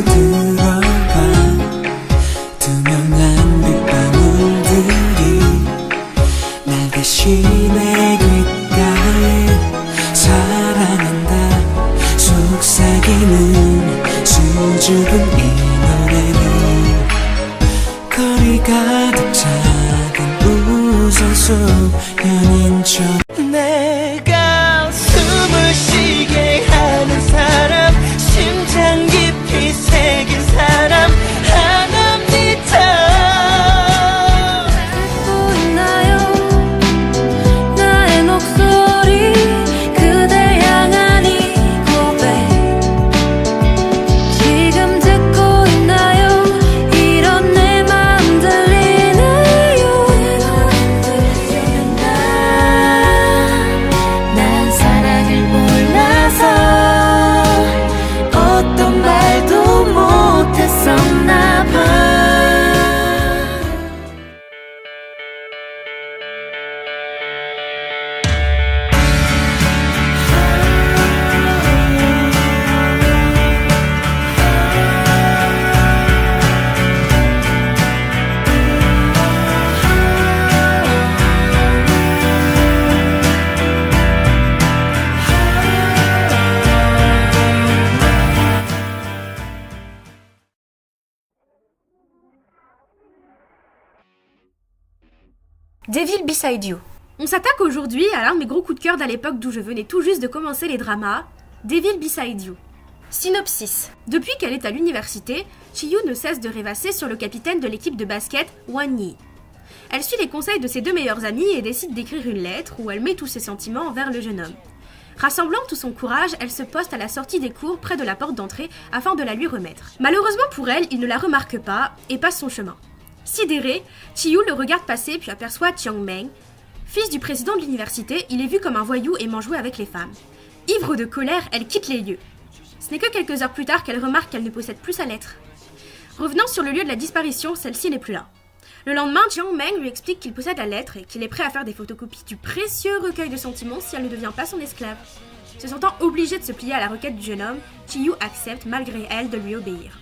들어가 투명한 빗방울들이 날 대신에 귓가에 사랑한다 속삭이는 수줍은 이 노래는 거리 가득 작은 우산 속 연인처럼 내가 숨을 쉬게 하는 사람 심장 깊이 새긴 사람 하나입니다. 보이나요 나의 목소리 그댈 향한 이 고백 지금 듣고 있나요 이런 내 맘 들리나요 난 사랑을 몰라서 어떤 말도 못했었나 봐 Devil Beside You. On s'attaque aujourd'hui à l'un de mes gros coups de cœur d'à l'époque d'où je venais tout juste de commencer les dramas, Devil Beside You. Synopsis. Depuis qu'elle est à l'université, Chiyu ne cesse de rêvasser sur le capitaine de l'équipe de basket, Won Yi. Elle suit les conseils de ses deux meilleurs amis et décide d'écrire une lettre où elle met tous ses sentiments envers le jeune homme. Rassemblant tout son courage, elle se poste à la sortie des cours près de la porte d'entrée afin de la lui remettre. Malheureusement pour elle, il ne la remarque pas et passe son chemin. Sidérée, Chiyu le regarde passer puis aperçoit Jiang Meng. Fils du président de l'université, il est vu comme un voyou aimant jouer avec les femmes. Ivre de colère, elle quitte les lieux. Ce n'est que quelques heures plus tard qu'elle remarque qu'elle ne possède plus sa lettre. Revenant sur le lieu de la disparition, celle-ci n'est plus là. Le lendemain, Jiang Meng lui explique qu'il possède la lettre et qu'il est prêt à faire des photocopies du précieux recueil de sentiments si elle ne devient pas son esclave. Se sentant obligée de se plier à la requête du jeune homme, Chiyu accepte malgré elle de lui obéir.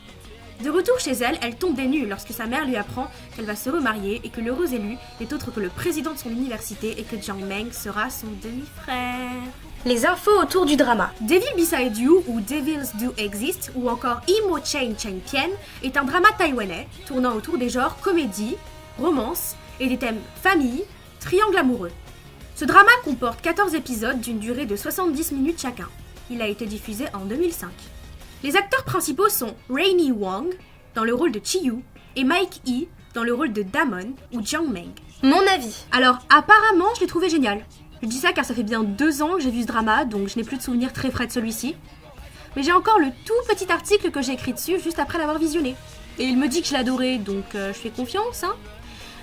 De retour chez elle, elle tombe des nues lorsque sa mère lui apprend qu'elle va se remarier et que l'heureux élu n'est autre que le président de son université et que Jiang Meng sera son demi-frère. Les infos autour du drama. Devil Beside You ou Devils Do Exist ou encore Imo Chain Chain Tien est un drama taïwanais tournant autour des genres comédie, romance et des thèmes famille, triangle amoureux. Ce drama comporte 14 épisodes d'une durée de 70 minutes chacun. Il a été diffusé en 2005. Les acteurs principaux sont Rainy Wang, dans le rôle de Chiyu, et Mike Yi, dans le rôle de Damon ou Jiang Meng. Mon avis. Alors, apparemment, je l'ai trouvé génial. Je dis ça car ça fait bien 2 ans que j'ai vu ce drama, donc je n'ai plus de souvenirs très frais de celui-ci. Mais j'ai encore le tout petit article que j'ai écrit dessus juste après l'avoir visionné. Et il me dit que je l'ai adoré, donc je fais confiance, hein.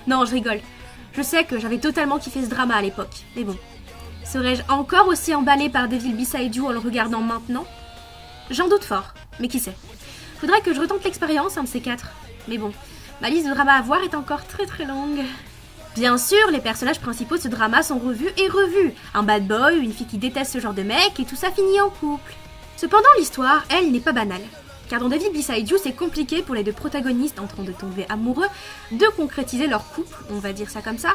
Non, je rigole. Je sais que j'avais totalement kiffé ce drama à l'époque, mais bon. Serais-je encore aussi emballée par Devil Beside You en le regardant maintenant ? J'en doute fort, mais qui sait. Faudrait que je retente l'expérience, un de ces 4. Mais bon, ma liste de dramas à voir est encore très très longue. Bien sûr, les personnages principaux de ce drama sont revus et revus. Un bad boy, une fille qui déteste ce genre de mec, et tout ça finit en couple. Cependant, l'histoire, elle, n'est pas banale. Car dans Devil Beside You, c'est compliqué pour les deux protagonistes en train de tomber amoureux de concrétiser leur couple, on va dire ça comme ça,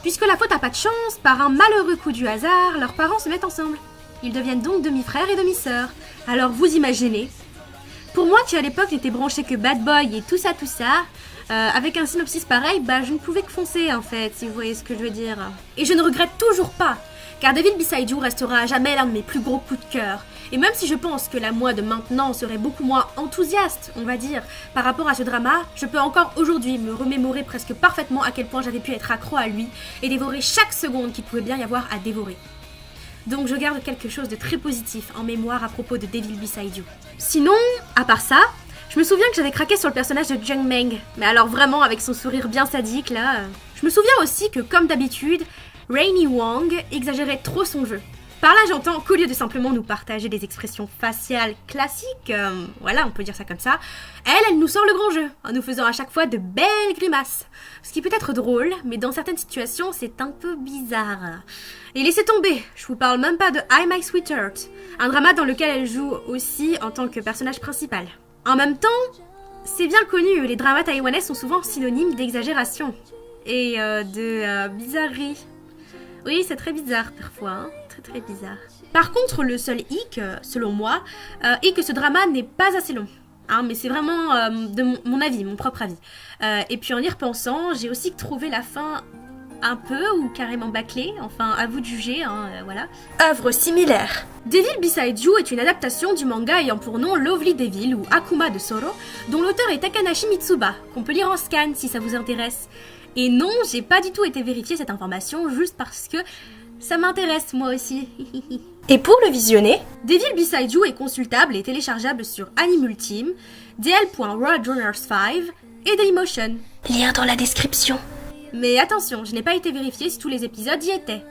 puisque la faute a pas de chance, par un malheureux coup du hasard, leurs parents se mettent ensemble. Ils deviennent donc demi-frères et demi-sœurs. Alors vous imaginez. Pour moi qui à l'époque n'était branché que bad boy et tout ça, avec un synopsis pareil, je ne pouvais que foncer en fait, si vous voyez ce que je veux dire. Et je ne regrette toujours pas, car Devil Beside You restera à jamais l'un de mes plus gros coups de cœur. Et même si je pense que la moi de maintenant serait beaucoup moins enthousiaste, on va dire, par rapport à ce drama, je peux encore aujourd'hui me remémorer presque parfaitement à quel point j'avais pu être accro à lui et dévorer chaque seconde qu'il pouvait bien y avoir à dévorer. Donc je garde quelque chose de très positif en mémoire à propos de Devil Beside You. Sinon, à part ça, je me souviens que j'avais craqué sur le personnage de Jiang Meng, mais alors vraiment avec son sourire bien sadique là. Je me souviens aussi que comme d'habitude, Rainy Wang exagérait trop son jeu. Par là j'entends qu'au lieu de simplement nous partager des expressions faciales classiques, voilà on peut dire ça comme ça, elle nous sort le grand jeu, en nous faisant à chaque fois de belles grimaces. Ce qui peut être drôle, mais dans certaines situations c'est un peu bizarre. Et laissez tomber, je vous parle même pas de I My Sweetheart, un drama dans lequel elle joue aussi en tant que personnage principal. En même temps, c'est bien connu, les dramas taïwanais sont souvent synonymes d'exagération et de bizarrerie. Oui, c'est très bizarre parfois, hein, très bizarre. Par contre, le seul hic, selon moi, est que ce drama n'est pas assez long. Hein, mais c'est vraiment de mon avis, mon propre avis. Et puis en y repensant, j'ai aussi trouvé la fin un peu ou carrément bâclée, enfin à vous de juger, hein, voilà. Œuvre similaire. Devil Beside You est une adaptation du manga ayant pour nom Lovely Devil ou Akuma de Soro, dont l'auteur est Takanashi Mitsuba, qu'on peut lire en scan si ça vous intéresse. Et non, j'ai pas du tout été vérifier cette information juste parce que ça m'intéresse moi aussi. Et pour le visionner, Devil Beside You est consultable et téléchargeable sur Animultime, dl.roadrunners5 et Dailymotion. Lien dans la description. Mais attention, je n'ai pas été vérifier si tous les épisodes y étaient.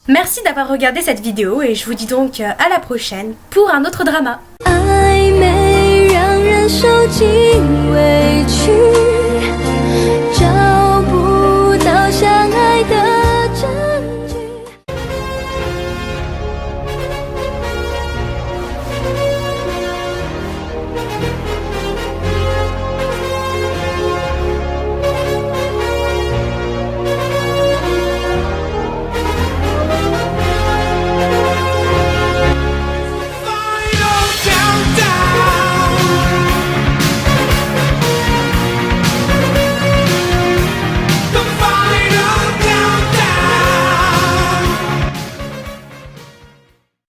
Merci d'avoir regardé cette vidéo et je vous dis donc à la prochaine pour un autre drama. 暧昧让人受尽委屈。